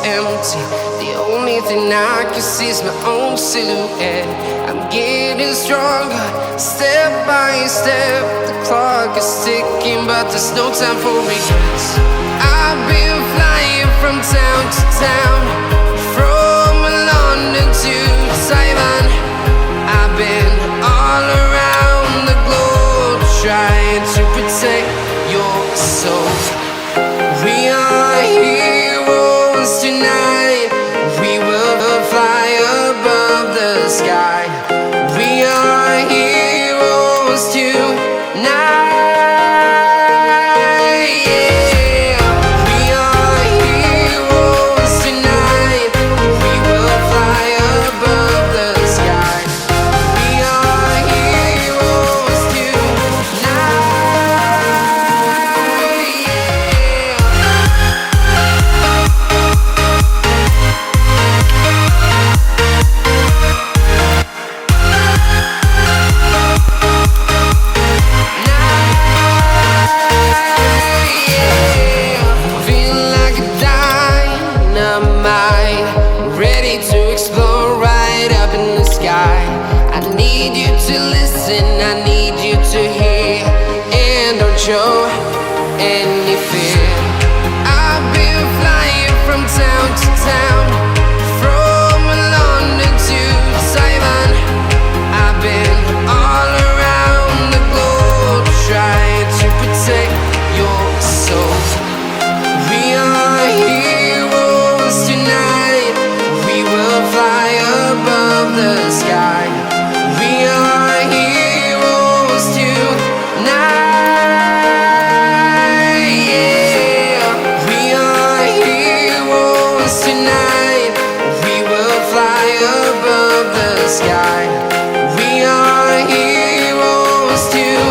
empty. The only thing I can see is my own silhouette. I'm getting stronger, step by step. The clock is ticking, but there's no time for regrets. I've been flying from town to town, from London to Taiwan. I've been all around the globe, trying to protect your soul. We are heroes tonight. We will fly above the sky. We are heroes tonight. Yeah. We are heroes tonight. We will fly above the sky. We are heroes tonight. Ready to explore right up in the sky. I need you to listen, I need you to hear, and don't show any fear. I've been flying from town to town, from London to Taiwan. I've been all around the globe, trying to protect your soul. We are heroes tonight. We will fly above the sky. We are heroes tonight. Yeah. We are heroes tonight. We will fly above the sky. We are heroes tonight.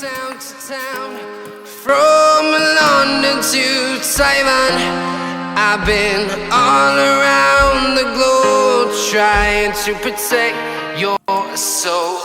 Town to town, from London to Taiwan. I've been all around the globe, trying to protect your soul.